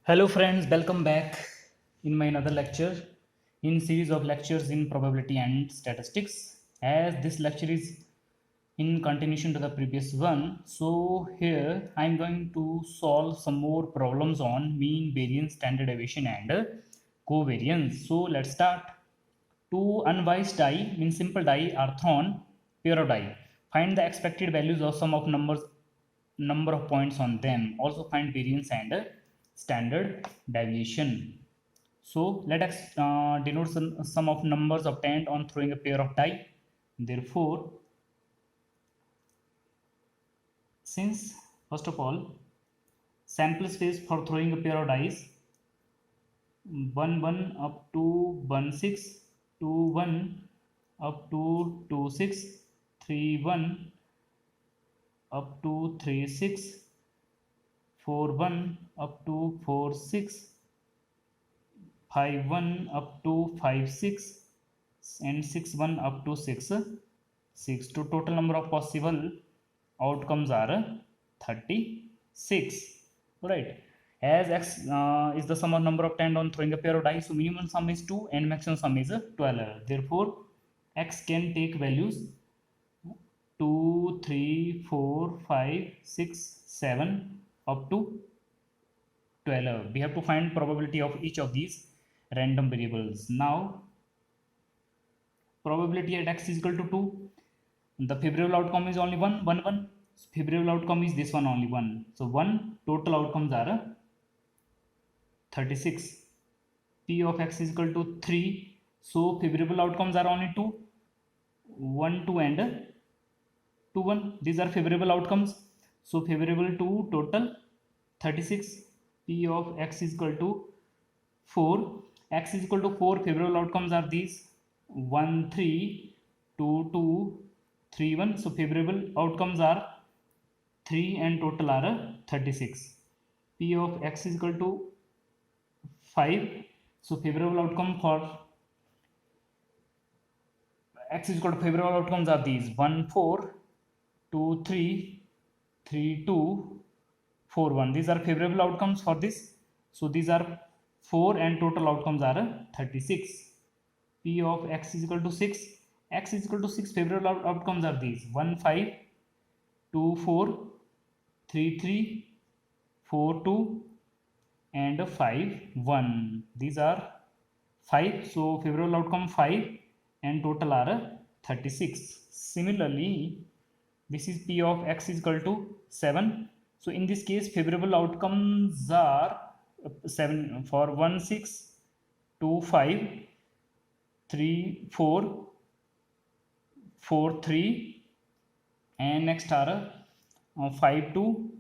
Hello friends, welcome back in my another lecture in series of lectures in probability and statistics. As this lecture is in continuation to the previous one, so here I am going to solve some more problems on mean, variance, standard deviation and covariance. So let's start. Two unwise die means simple die are thrown pair of die. Find the expected values of sum of number of points on them. Also find variance and standard deviation. So let us denote some sum of numbers obtained on throwing a pair of die. Therefore, since first of all sample space for throwing a pair of dice 1 1 up to 1 6 2 1 up to 2 6 3 1 up to 3 6 4 1 up to 4 6 5 1 up to 5 6 and 6 1 up to 6 6. To total number of possible outcomes are 36. Right, as x is the sum of number obtained on throwing a pair of dice, so minimum sum is 2 and maximum sum is 12. Therefore x can take values 2 3 4 5 6 7 up to 12. We have to find probability of each of these random variables. Now probability at x is equal to 2. The favorable outcome is only 1 1 1. Favorable outcome is this one only 1. So 1. Total outcomes are 36. P of x is equal to 3. So favorable outcomes are only 2. 1 2 and 2 1. These are favorable outcomes. So favorable to total 36. P of x is equal to 4. X is equal to 4. Favorable outcomes are these 1 3 2 2 3 1. So favorable outcomes are 3 and total are 36. P of x is equal to 5. So favorable outcome for x is equal to favorable outcomes are these 1 4 2 3 3 2 4 1. These are favorable outcomes for this. So these are 4 and total outcomes are 36. P of x is equal to 6. X is equal to 6. Favorable outcomes are these 1 5 2 4 3 3 4 2 and 5 1. These are 5. So favorable outcome 5 and total are 36. Similarly, this is P of x is equal to 7. So in this case favorable outcomes are 7 for 1 6 2 5 3 4 4 3 and next are 5 2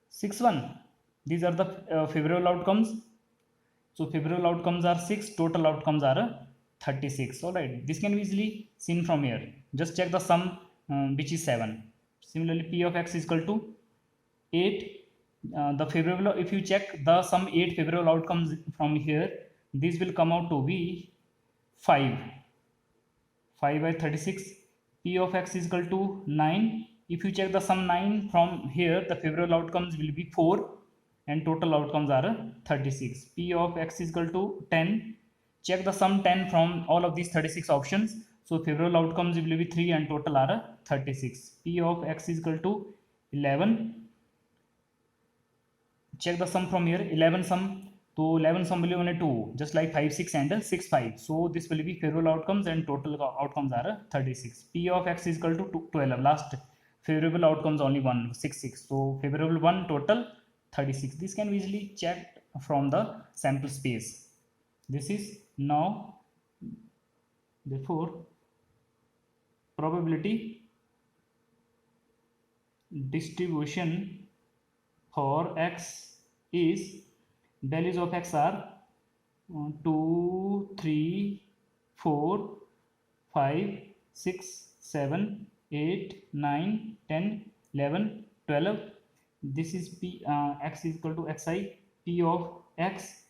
6 1. These are the favorable outcomes. So favorable outcomes are 6, total outcomes are 36. All right, this can be easily seen from here. Just check the sum which is 7. Similarly, P of x is equal to 8. The favorable, if you check the sum 8 favorable outcomes from here, these will come out to be 5 by 36. P of x is equal to 9. If you check the sum 9 from here, the favorable outcomes will be 4 and total outcomes are 36. P of x is equal to 10. Check the sum 10 from all of these 36 options. So favorable outcomes will be 3 and total are 36. P of x is equal to 11. Check the sum from here, 11 sum. So 11 sum will be only 2, just like 5 6 and 6 5. So this will be favorable outcomes and total outcomes are 36. P of x is equal to 12. Last favorable outcomes only 1 6 6. So favorable 1, total 36. This can be easily checked from the sample space. This is now, therefore probability distribution for x is, values of x are 2 3 4 5 6 7 8 9 10 11 12. This is p x is equal to xi. P of x,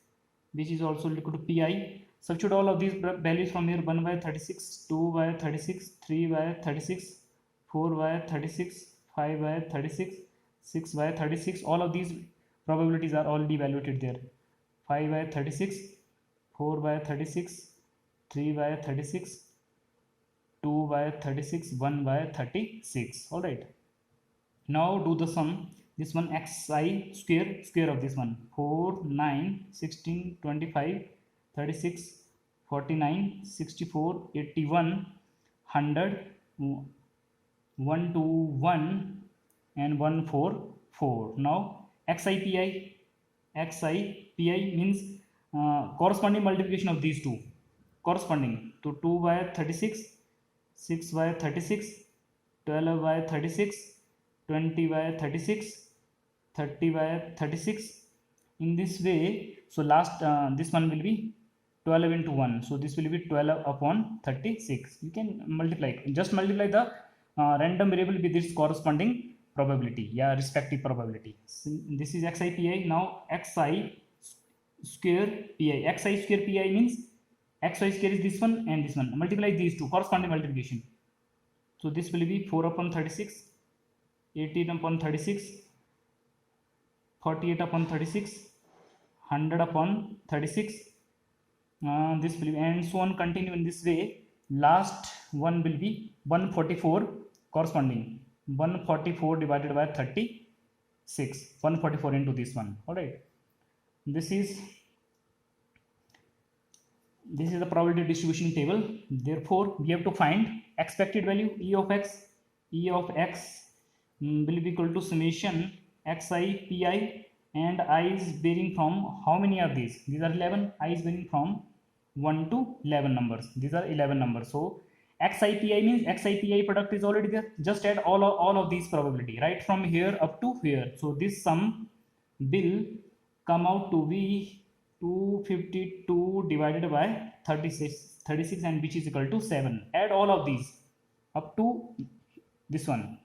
which is also equal to pi. Substitute all of these values from here. 1 by 36, 2 by 36, 3 by 36, 4 by 36, 5 by 36, 6 by 36. All of these probabilities are already evaluated there. 5 by 36, 4 by 36, 3 by 36, 2 by 36, 1 by 36. All right, now do the sum. This one xi square of this one, 4 9 16 25 36 49 64 81 100 121 and 144. Now xipi means corresponding multiplication of these two, corresponding to 2 by 36, 6 by 36, 12 by 36, 20 by 36, 30 by 36. In this way, so last this one will be 12 into 1, so this will be 12 upon 36. You can multiply, just multiply the random variable with its corresponding probability, yeah, respective probability. So this is xipi. Now xi square pi, xi square pi means xi square is this one and this one, multiply these two, corresponding multiplication. So this will be 4 upon 36, 18 upon 36, 48 upon 36, 100 upon 36. This will be, and so on, continue in this way. Last one will be 144, corresponding 144 divided by 36, 144 into this one. All right, this is the probability distribution table. Therefore we have to find expected value e of x. E of x will be equal to summation xi pi, and I is varying from how many are these? These are 11. I is varying from 1 to 11 numbers. These are 11 numbers. So xipi means xipi product is already there. Just add all of these probability right from here up to here. So this sum will come out to be 252 divided by 36, and which is equal to 7. Add all of these up to this one.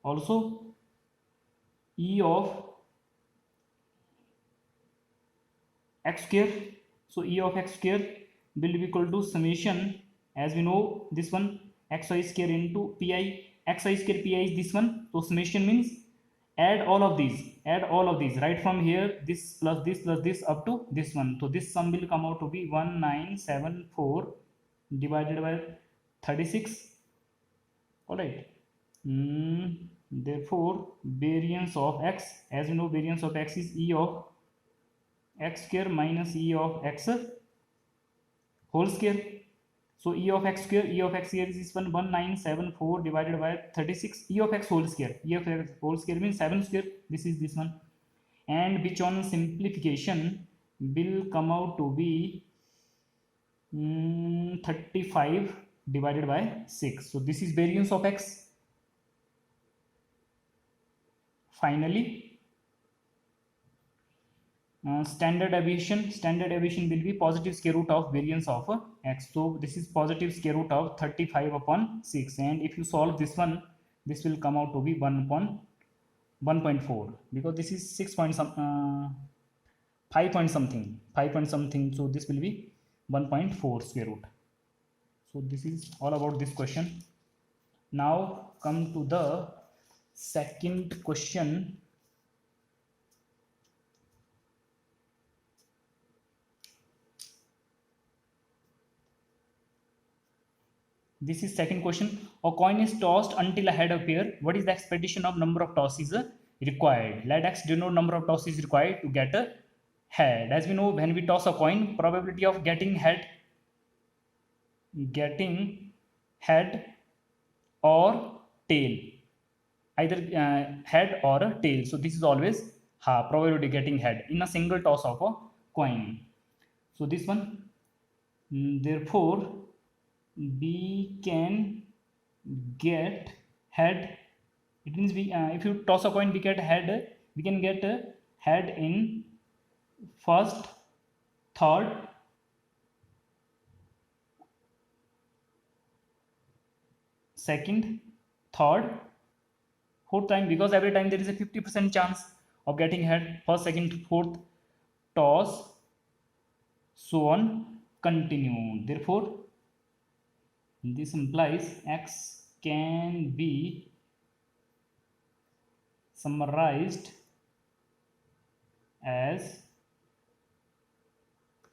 Also e of x square, so e of x square will be equal to summation, as we know this one, xy square into pi. Xy square pi is this one, so summation means add all of these right from here, this plus this up to this one. So this sum will come out to be 1974 divided by 36. All right. Therefore variance of x, as we know, variance of x is e of x square minus e of x whole square. So e of x square is this one, 1974 divided by 36, e of x whole square. E of x whole square means 7 square. This is this one, and which on simplification will come out to be 35 divided by 6. So this is variance of x. Finally, standard deviation will be positive square root of variance of x. So this is positive square root of 35 upon 6, and if you solve this one, this will come out to be 1 upon 1.4, because this is 6 point some 5 point something, so this will be 1.4 square root. So this is all about this question. Now come to the second question. This is second question. A coin is tossed until a head appears. What is the expectation of number of tosses required? Let x denote number of tosses required to get a head. As we know, when we toss a coin, probability of getting head or tail, either head or a tail. So this is always probability getting head in a single toss of a coin. So this one, therefore we can get head. It means we if you toss a coin, we get head. We can get a head in first, third, second, third, fourth time, because every time there is a 50% chance of getting head. First, second, fourth toss, so on, continue. Therefore this implies x can be summarized as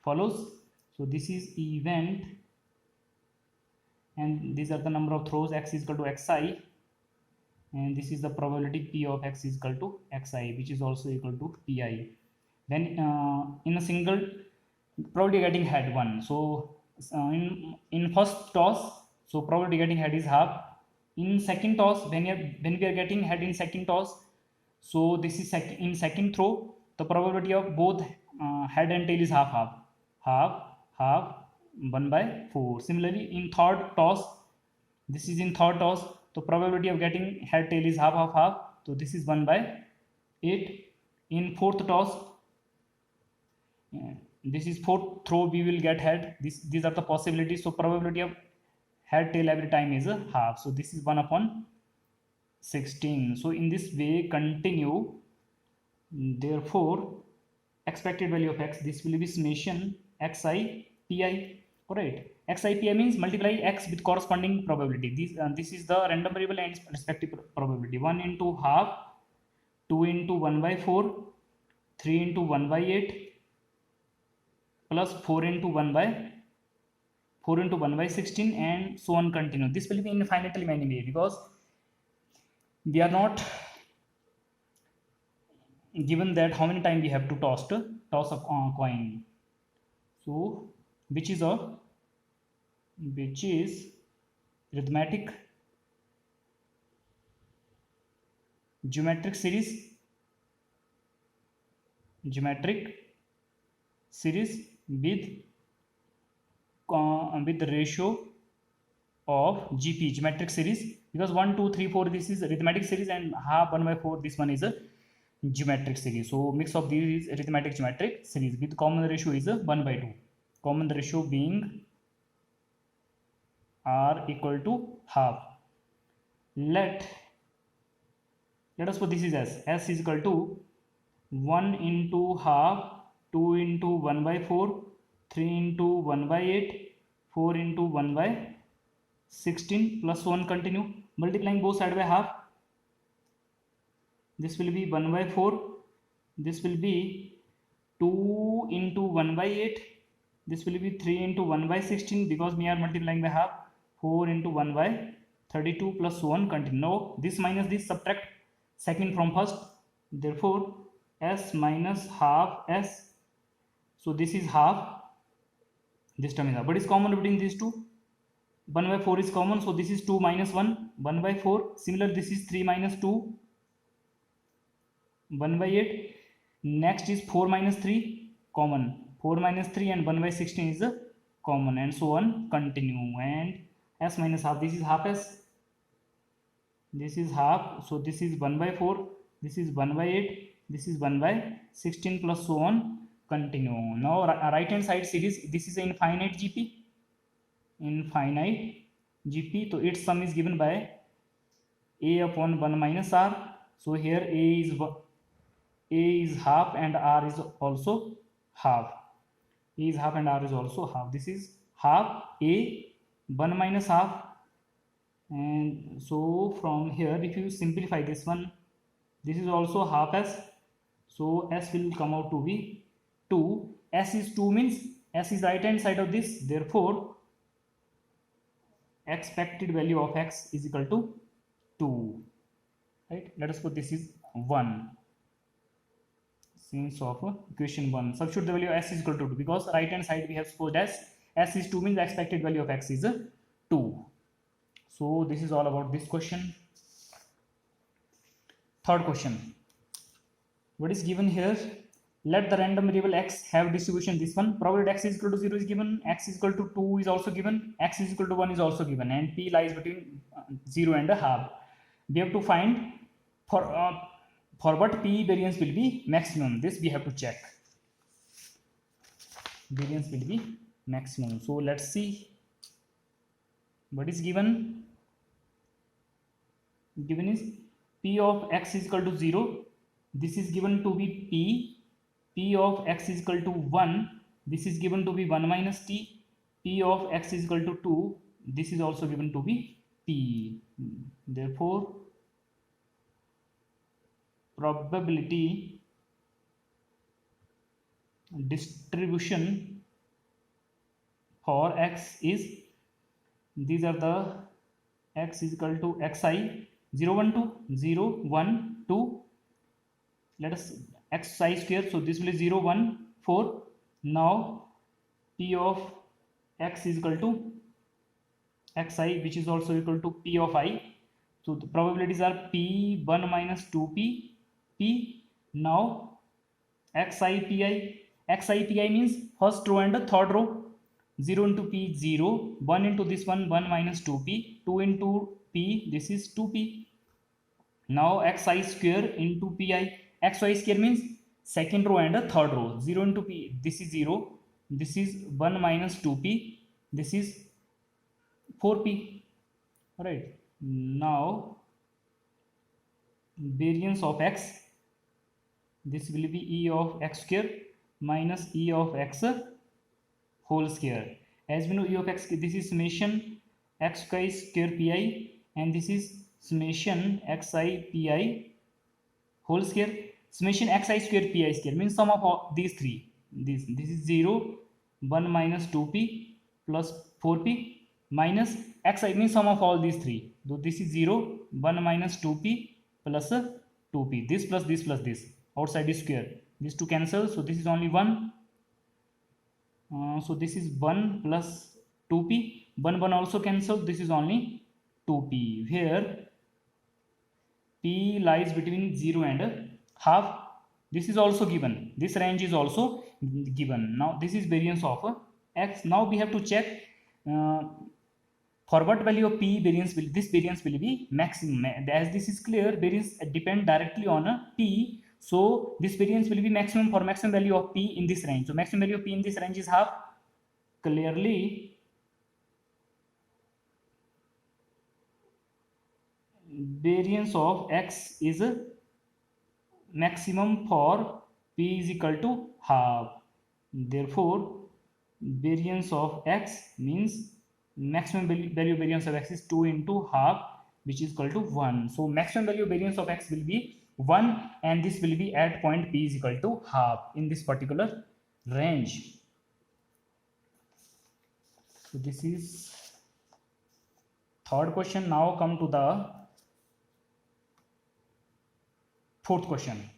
follows. So this is event, and these are the number of throws. X is equal to xi, and this is the probability P of x is equal to xi, which is also equal to pi. Then in a single, probability getting head 1. So in first toss, so probability getting head is half. In second toss, when we are getting head in second toss, so this is in second throw, the probability of both head and tail is half half 1 by 4. Similarly, in third toss, this is in third toss, the probability of getting head tail is half, so this is 1 by 8. In fourth toss, this is fourth throw, we will get head. These are the possibilities, so probability of head tail every time is a half, so this is 1 upon 16. So in this way continue. Therefore expected value of x, this will be summation xi pi. Alright, xi pi means multiply x with corresponding probability. This is the random variable and respective probability. 1 into half, 2 into 1 by 4, 3 into 1 by 8, plus 4 into 1 by 16, and so on continue. This will be infinitely many way, because we are not given that how many times we have to toss a coin. So which is arithmetic geometric series with the ratio of GP, geometric series, because 1 2 3 4 this is arithmetic series, and half 1 by 4 this one is a geometric series. So mix of these is arithmetic geometric series with common ratio is a 1 by 2, common ratio being r equal to half. Let us put this is s is equal to 1 into half, 2 into 1 by 4, 3 into 1 by 8, 4 into 1 by 16, plus 1 continue, multiplying both side by half. This will be 1 by 4, this will be 2 into 1 by 8, this will be 3 into 1 by 16, because we are multiplying by half, 4 into 1 by 32, plus 1 continue. Now this minus this, subtract second from first, therefore s minus half s, so this is half, this term is half, but is common between these two. 1 by 4 is common, so this is 2 minus 1, 1 by 4. Similar, this is 3 minus 2, 1 by 8. Next is 4 minus 3, common, 4 minus 3, and 1 by 16 is a common, and so on continue. And s minus half, this is half s, this is half, so this is 1 by 4, this is 1 by 8, this is 1 by 16, plus so on continue. Now right hand side series, this is infinite GP, so its sum is given by a upon 1 minus r. So here a is half and r is also half. A is half and r is also half. This is half a, 1 minus half, and so from here if you simplify this one, this is also half s, so s will come out to be 2. S is 2 means s is right hand side of this, therefore expected value of x is equal to 2. Right, let us put this is 1 since of equation 1. Substitute the value of s is equal to 2, because right hand side we have supposed as s is 2 means the expected value of x is 2. So this is all about this question. Third question, what is given here? Let the random variable x have distribution, this one, probability x is equal to 0 is given, x is equal to 2 is also given, x is equal to 1 is also given, and p lies between 0 and a half. We have to find for what p variance will be maximum. This we have to check. Variance will be maximum. So let's see what is given. Given is p of x is equal to 0. This is given to be p of x is equal to 1. This is given to be 1 minus t. P of x is equal to 2. This is also given to be p. Therefore probability distribution for x is, these are the x is equal to xi 0 1 2 0 1 2, let us xi square, so this will be 0 1 4. Now p of x is equal to xi, which is also equal to p of I. So the probabilities are p1 minus 2p p. Now xi pi means first row and the third row. 0 into p 0, 1 into this one 1 minus 2p, 2 into p, this is 2p. Now xi square into pi, xy square means second row and the third row. 0 into p, this is 0, this is 1 minus 2p, this is 4p. Alright, now variance of x, this will be e of x square minus e of x whole square. As we know, e of x, this is summation x square pi, and this is summation xi pi whole square. Summation xi square pi square means sum of all these three. This is 0, 1 minus 2p plus 4p minus xi means sum of all these three. So this is 0, 1 minus 2p plus 2p. This plus this plus this. Outside is square. These two cancel. So this is only 1. So this is 1 plus 2p. 1 1 also cancel. This is only 2p. Here p lies between 0 and half. This is also given. This range is also given. Now this is variance of x. Now we have to check for what value of p variance will be maximum. As this is clear, variance depend directly on p. So this variance will be maximum for maximum value of p in this range. So maximum value of p in this range is half. Clearly variance of x is maximum for p is equal to half. Therefore variance of x means maximum value variance of x is 2 into half, which is equal to 1. So maximum value variance of x will be 1, and this will be at point p is equal to half in this particular range. So this is third question. Now come to the fourth question.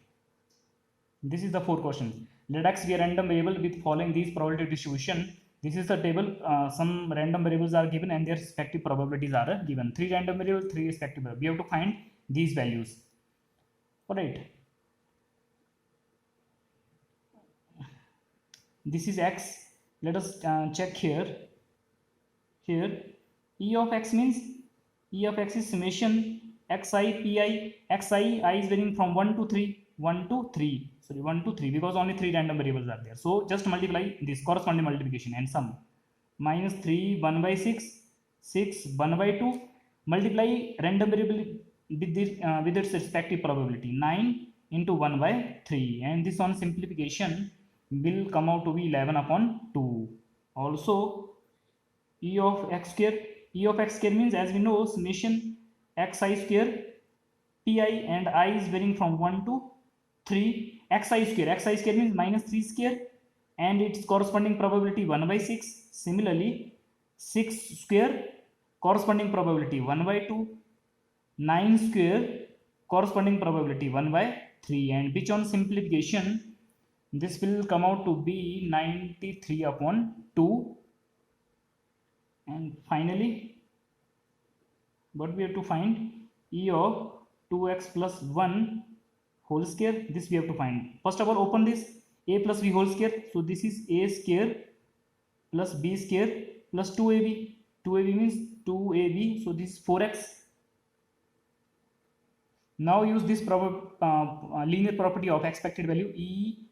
This is the fourth question. Let x be a random variable with following these probability distribution. This is the table. Some random variables are given and their respective probabilities are given. 3 random variables, 3 respective variables. We have to find these values. Alright. This is x. Let us check here. Here e of x means e of x is summation xi pi. Xi I is varying from 1 to 3. 1 to 3. Sorry, 1 to 3, because only 3 random variables are there. So just multiply this corresponding multiplication and sum. Minus 3 1 by 6, 6 1 by 2. Multiply random variable with its respective probability. 9 into 1 by 3, and this on simplification will come out to be 11 upon 2. Also e of x square. E of x square means, as we know, summation xi square pi, and I is varying from 1 to 3. Xi square means minus 3 square, and its corresponding probability 1 by 6. Similarly 6 square corresponding probability 1 by 2. 9 square corresponding probability 1 by 3, and which on simplification this will come out to be 93 upon 2. And finally what we have to find, e of 2x plus 1 whole square. This we have to find. First of all, open this a plus b whole square. So this is a square plus b square plus 2ab. 2ab means 2ab. So this is 4x. Now use this linear property of expected value e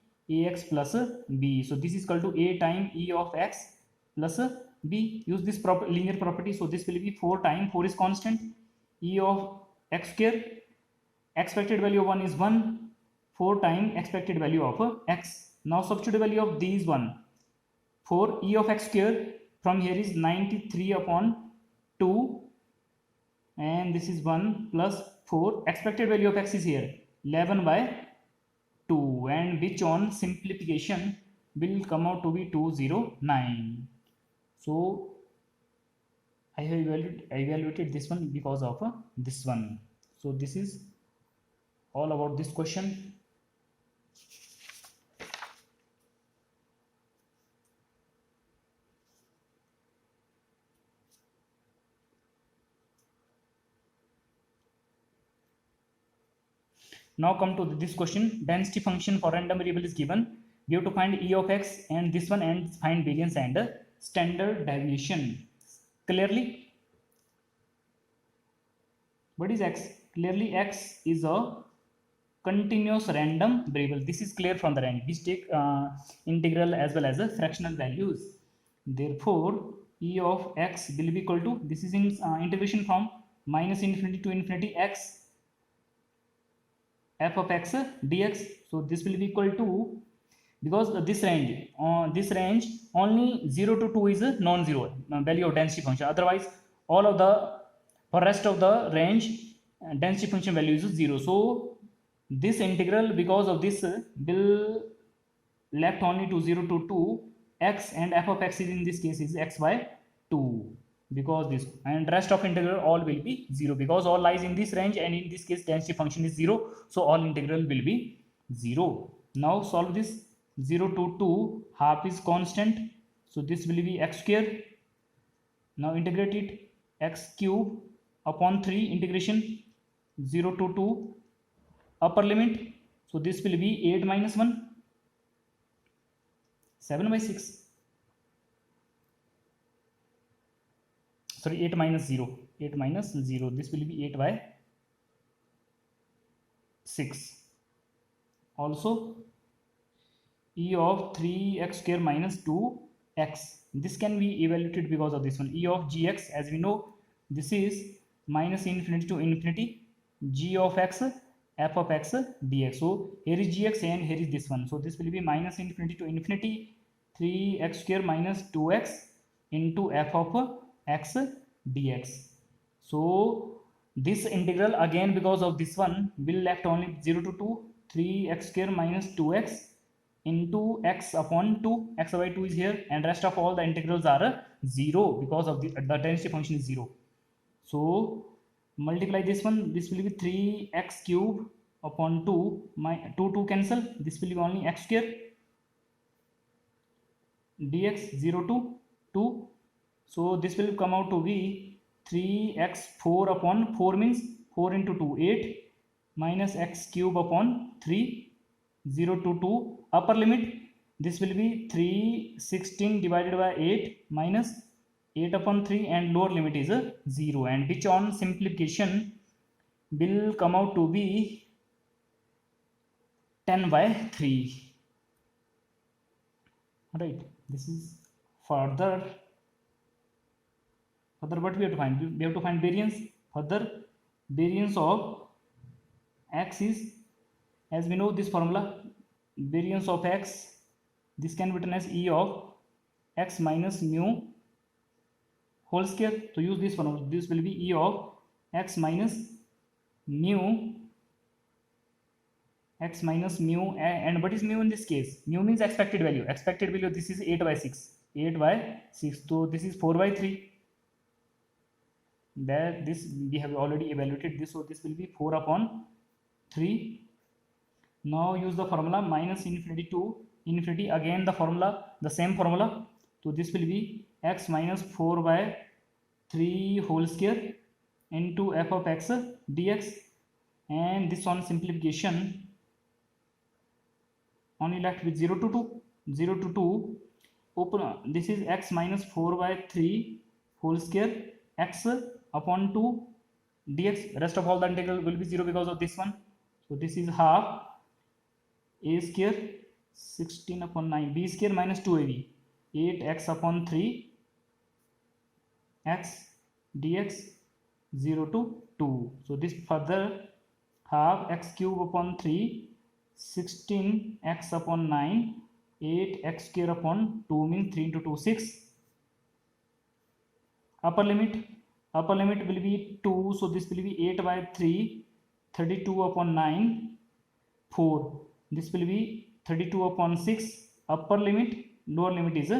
ax plus b. So this is equal to a time e of x plus b. Use this linear property. So this will be 4 times 4 is constant. E of x square, expected value of 1 is 1, 4 times expected value of x. Now substitute value of these one. For e of x square from here is 93 upon 2, and this is 1 plus 4. Expected value of x is here 11 by 2, and which on simplification will come out to be 209. So I have evaluated this one because of this one. So this is all about this question. Now come to this question. Density function for random variable is given. We have to find E of x and this one and find variance and standard deviation. Clearly, what is x? Clearly x is a continuous random variable. This is clear from the range. We take integral as well as fractional values. Therefore, E of x will be equal to, this is in integration from minus infinity to infinity x f of x dx. So this will be equal to, because this range only 0 to 2 is a non-zero value of density function. Otherwise, all of the for rest of the range density function value is 0. So this integral, because of this, will left only to 0 to 2 x, and f of x is in this case is x by 2, because this, and rest of integral all will be 0, because all lies in this range, and in this case density function is 0, so all integral will be 0. Now solve this. 0 to 2, half is constant, so this will be x square. Now integrate it, x cube upon 3 integration 0 to 2 upper limit, so this will be 8 minus 1, 7 by 6, sorry 8 minus 0, 8 minus 0, this will be 8 by 6. Also E of 3x square minus 2x, this can be evaluated because of this one. E of gx, as we know, this is minus infinity to infinity g of x f of x dx. So here is gx and here is this one, so this will be minus infinity to infinity 3x square minus 2x into f of x dx. So this integral again, because of this one, will left only 0 to 2 3x square minus 2x into x upon 2, x by 2 is here, and rest of all the integrals are 0, because of the density function is 0. So multiply this one, this will be 3x cube upon 2, my 2 cancel, this will be only x square dx 0 to 2. So this will come out to be 3x 4 upon 4 means 4 into 2 8 minus x cube upon 3 0 to 2 upper limit, this will be 316 divided by 8 minus 8 upon 3, and lower limit is 0, and which on simplification will come out to be 10 by 3. Right, this is further what we have to find? We have to find variance. Further, variance of x is, as we know this formula, variance of x, this can be written as E of x minus mu whole square. So use this formula, this will be E of x minus mu, and what is mu in this case? Mu means expected value. Expected value, this is 8 by 6, 8 by 6, so this is 4 by 3. That this we have already evaluated this, so this will be 4 upon 3. Now use the formula minus infinity to infinity, again the formula, the same formula, so this will be x minus 4 by 3 whole square into f of x dx, and this on simplification only left with 0 to 2, 0 to 2 open, this is x minus 4 by 3 whole square x upon 2 dx, rest of all the integral will be 0 because of this one, so this is half a square 16 upon 9 b square minus 2ab 8x upon 3 x dx 0 to 2, so this further half x cube upon 3 16 x upon 9 8 x square upon 2 means 3 into 2 6. Upper limit will be 2, so this will be 8 by 3 32 upon 9 4, this will be 32 upon 6 upper limit, lower limit is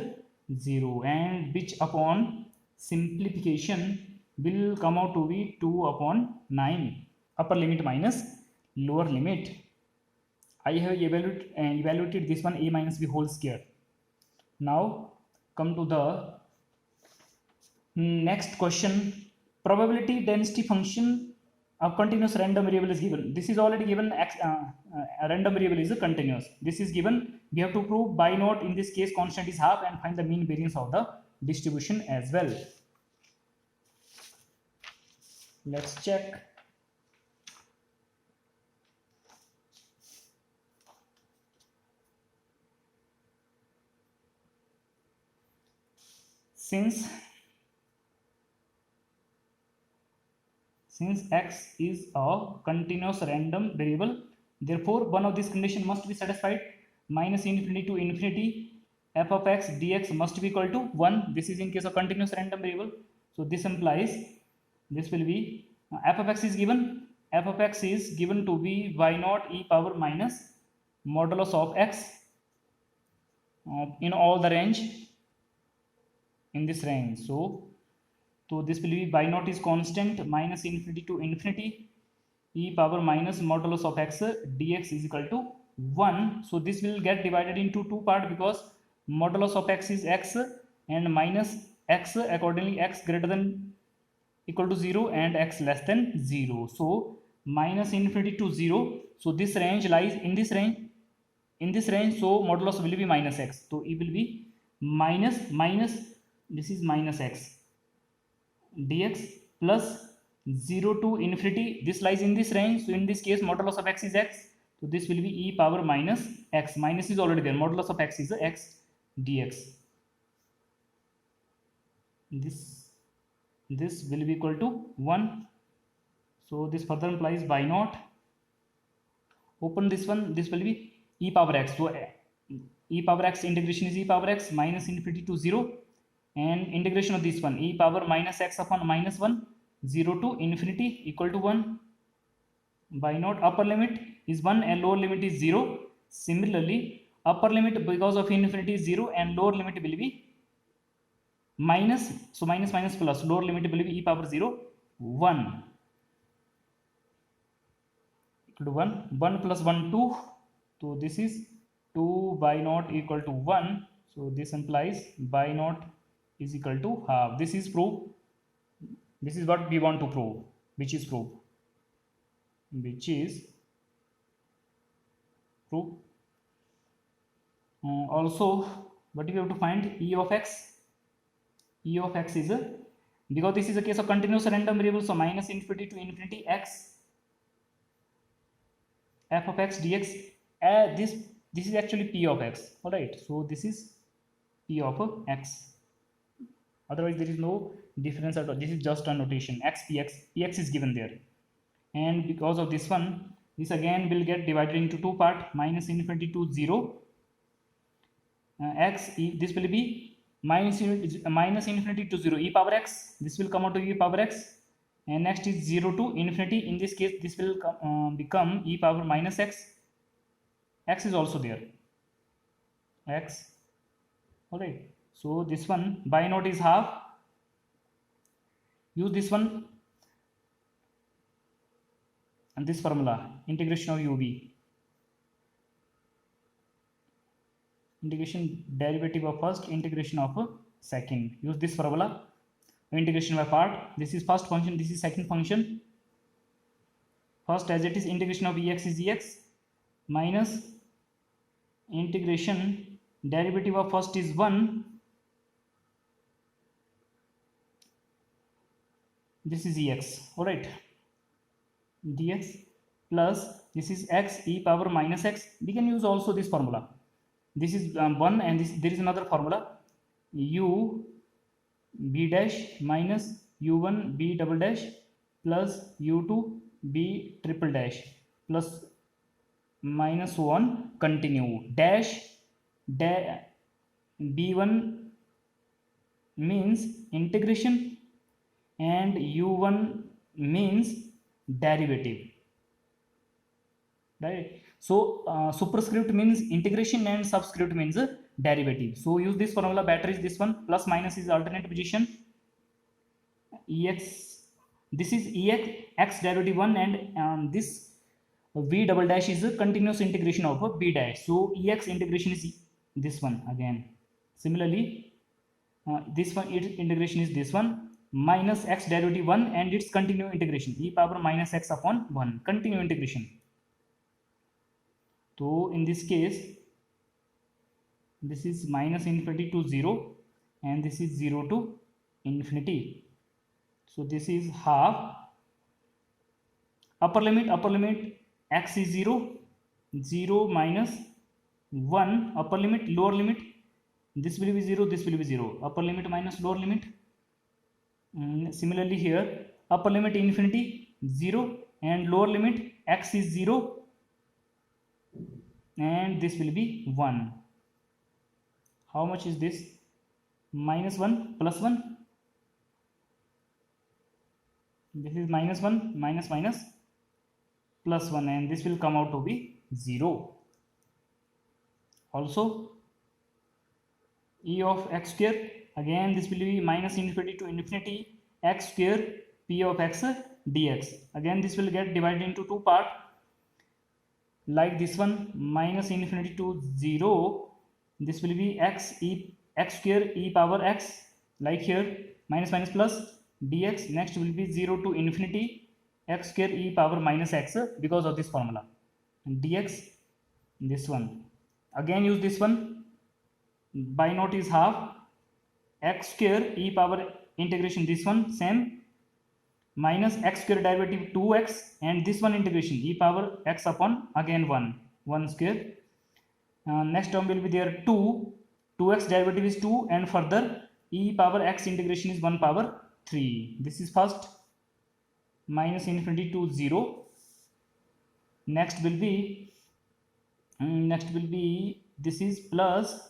0, and which upon simplification will come out to be 2 upon 9. Upper limit minus lower limit. I have evaluated this one a minus b whole square. Now come to the next question. Probability density function of continuous random variable is given. This is already given. Random variable is continuous. This is given. We have to prove by naught. In this case, constant is half, and find the mean variance of the distribution as well. Let's check. Since x is a continuous random variable, therefore one of these conditions must be satisfied. Minus infinity to infinity f of x dx must be equal to 1. This is in case of continuous random variable. So this implies this will be f of x is given. F of x is given to be y naught e power minus modulus of x in all the range, in this range. So this will be y naught is constant, minus infinity to infinity e power minus modulus of x dx is equal to 1. So this will get divided into two parts, because modulus of x is x and minus x, accordingly x greater than equal to 0 and x less than 0. So minus infinity to 0. So this range lies in this range. In this range, so modulus will be minus x. So it will be minus this is minus x dx plus 0 to infinity. This lies in this range. So in this case, modulus of x is x. So this will be e power minus x. Minus is already there. Modulus of x is x dx. This will be equal to 1. So this further implies y naught. Open this one. This will be e power x. So e power x integration is e power x minus infinity to 0, and integration of this one e power minus x upon minus 1, 0 to infinity equal to 1. Y naught upper limit is 1 and lower limit is 0. Similarly, upper limit because of infinity is 0 and lower limit will be minus. So minus plus, lower limit will be e power 0, 1 equal to 1. 1 plus 1, 2. So this is 2 y naught equal to 1. So this implies y naught is equal to half. This is proof. This is what we want to prove, which is proof. Also, what we have to find e of x. E of x is because this is a case of continuous random variable, so minus infinity to infinity x f of x dx. This is actually p of x. All right. So this is p of x. Otherwise, there is no difference at all. This is just a notation. X px is given there, and because of this one, this again will get divided into two parts. Minus infinity to 0 x. This will be minus infinity to 0 e power x. This will come out to e power x, and next is 0 to infinity. In this case, this will become e power minus x. X is also there. X. All right. So this one y naught is half. Use this one and this formula, integration of ub, integration derivative of first, integration of second. Use this formula, integration by part. This is first function, this is second function. First, as it is, integration of ex is ex minus integration derivative of first is 1. This is ex. All right. Dx plus this is x e power minus x. We can use also this formula. This is 1, and there is another formula, u b dash minus u1 b double dash plus u2 b triple dash plus minus 1 continue dash b1 means integration and u1 means derivative, right? So superscript means integration and subscript means derivative. So use this formula, better is this one, plus minus is alternate position, ex, this is ex x derivative 1, and this v double dash is a continuous integration of a b dash. So ex integration is this one again. Similarly this one, its integration is this one, minus x derivative 1 and its continuous integration e power minus x upon 1, continuous integration. So in this case this is minus infinity to 0 and this is 0 to infinity. So this is half, upper limit x is 0, 0 minus 1, upper limit, lower limit, this will be 0, this will be 0, upper limit minus lower limit. Similarly here, upper limit infinity 0 and lower limit x is 0 and this will be 1. How much is this? Minus 1 plus 1. This is minus 1 minus minus plus 1 and this will come out to be 0. Also e of x square, again this will be minus infinity to infinity x square p of x dx. Again this will get divided into two parts, like this one, minus infinity to 0, this will be x square e power x, like here minus minus plus dx. Next will be 0 to infinity x square e power minus x because of this formula, dx. This one again use this one, by naught is half, x square e power integration this one same, minus x square derivative 2x and this one integration e power x upon again 1 square. Next term will be there 2x derivative is 2 and further e power x integration is 1 power 3. This is first, minus infinity to 0. Next will be this is plus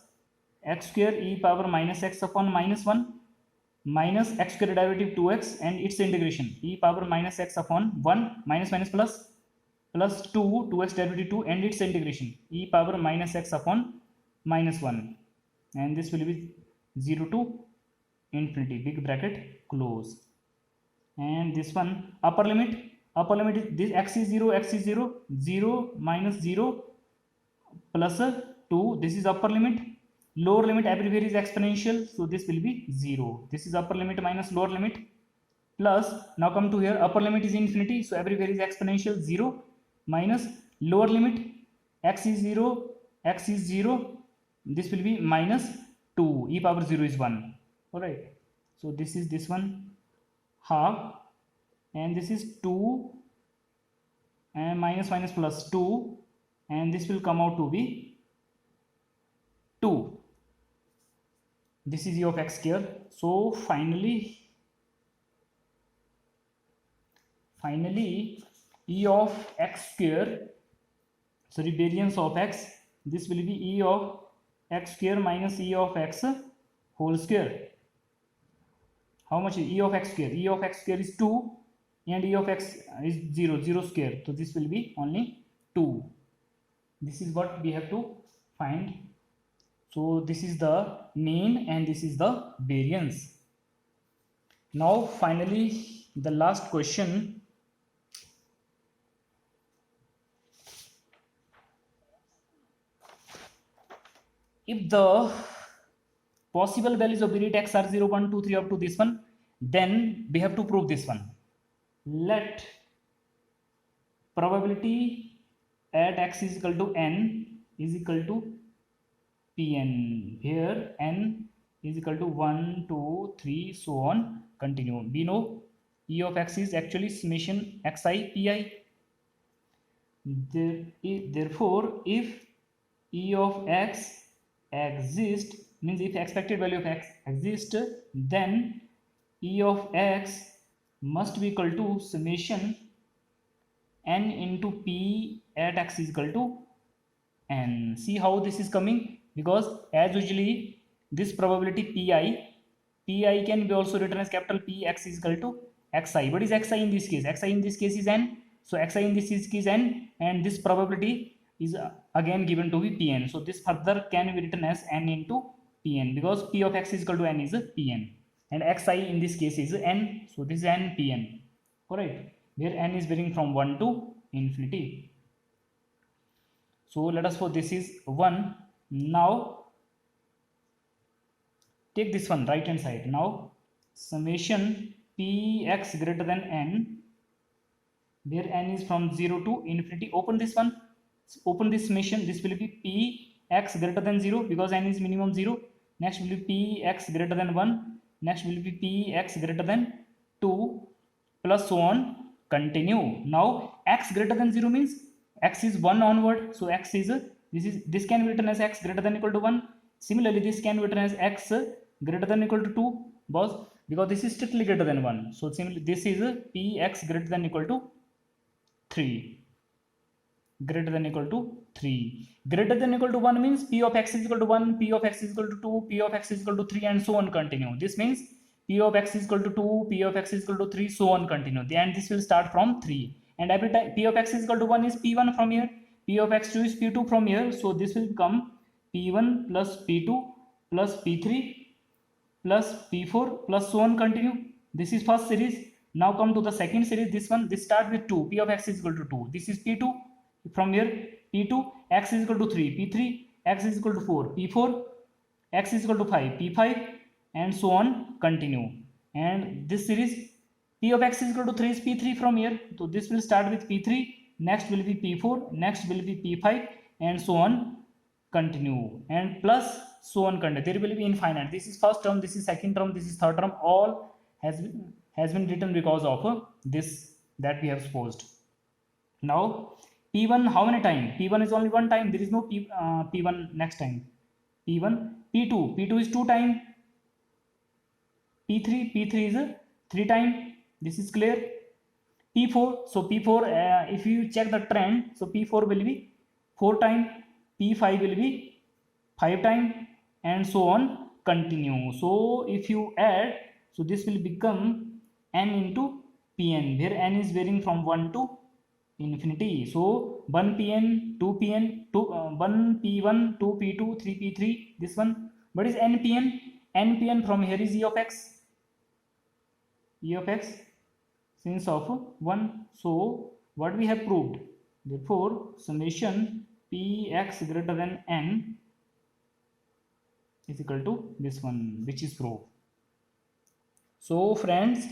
x square e power minus x upon minus 1 minus x square derivative 2x and its integration e power minus x upon 1 minus minus plus 2x derivative 2 and its integration e power minus x upon minus 1, and this will be 0 to infinity, big bracket close. And this one, upper limit is this, x is 0, 0 minus 0 plus 2, this is upper limit. Lower limit everywhere is exponential, so this will be 0. This is upper limit minus lower limit plus, now come to here, upper limit is infinity, so everywhere is exponential, 0 minus lower limit x is 0, this will be minus 2, e power 0 is 1. Alright, so this is this one half and this is 2 and minus minus plus 2 and this will come out to be 2. This is e of x square. So finally e of x square, sorry, variance of x, this will be e of x square minus e of x whole square. How much is e of x square? E of x square is 2 and e of x is 0 square, so this will be only 2. This is what we have to find. So this is the mean and this is the variance. Now finally the last question. If the possible values of variate x are 0, 1, 2, 3 up to this one, then we have to prove this one. Let probability at x is equal to n is equal to Pn, here n is equal to 1, 2, 3, so on, continue. We know e of x is actually summation xi pi. Therefore if e of x exists, means if expected value of x exists, then e of x must be equal to summation n into p at x is equal to n. See how this is coming, because as usually this probability pi can be also written as capital P x is equal to xi. What is xi in this case? Xi in this case is n, so xi in this case is n, and this probability is again given to be Pn. So this further can be written as n into Pn, because P of x is equal to n is Pn, and xi in this case is n. So this is n Pn, correct, where n is varying from 1 to infinity. So let us suppose this is 1. Now take this one right hand side. Now summation Px greater than n, where n is from 0 to infinity. Open this one, open this summation. This will be Px greater than 0 because n is minimum 0. Next will be Px greater than 1. Next will be Px greater than 2, plus so on, continue. Now x greater than 0 means x is 1 onward. So x is this can be written as x greater than equal to 1. Similarly this can be written as x greater than equal to 2, because this is strictly greater than 1. So similarly this is Px greater than equal to 3, greater than equal to 3. Greater than equal to 1 means P of x is equal to 1, P of x is equal to 2, P of x is equal to 3, and so on, continue. This means P of x is equal to 2, P of x is equal to 3, so on, continue. And this will start from 3. And every time P of x is equal to 1 is P1 from here, P of x2 is P2 from here. So this will become P1 plus P2 plus P3 plus P4 plus so on, continue. This is first series. Now come to the second series. This one, this start with 2, P of x is equal to 2. This is P2 from here, P2 x is equal to 3, P3 x is equal to 4, P4 x is equal to 5, P5, and so on, continue. And this series P of x is equal to 3 is P3 from here. So this will start with P3, next will be P4, next will be P5, and so on, continue. And plus so on, continue. There will be infinite. This is first term, this is second term, this is third term. All has been written because of this that we have supposed. Now P1 how many time? P1 is only one time. There is no P1 next time. P1, P2 is 2 time. P3 is 3 time. This is clear. P4, so P4 if you check the trend, so P4 will be 4 time, P5 will be 5 time, and so on, continue. So if you add, so this will become n into Pn, where n is varying from 1 to infinity. So 1 Pn, 2 Pn, 1 P1, 2 P2, 3 P3, this one. What is nPn? nPn from here is e of x, since of 1. So what we have proved, therefore summation Px greater than n is equal to this one, which is proved. So friends,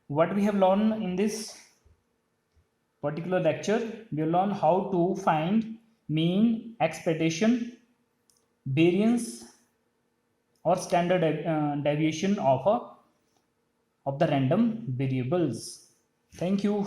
what we have learned in this particular lecture, we will learn how to find mean, expectation, variance, or standard deviation of the random variables. Thank you.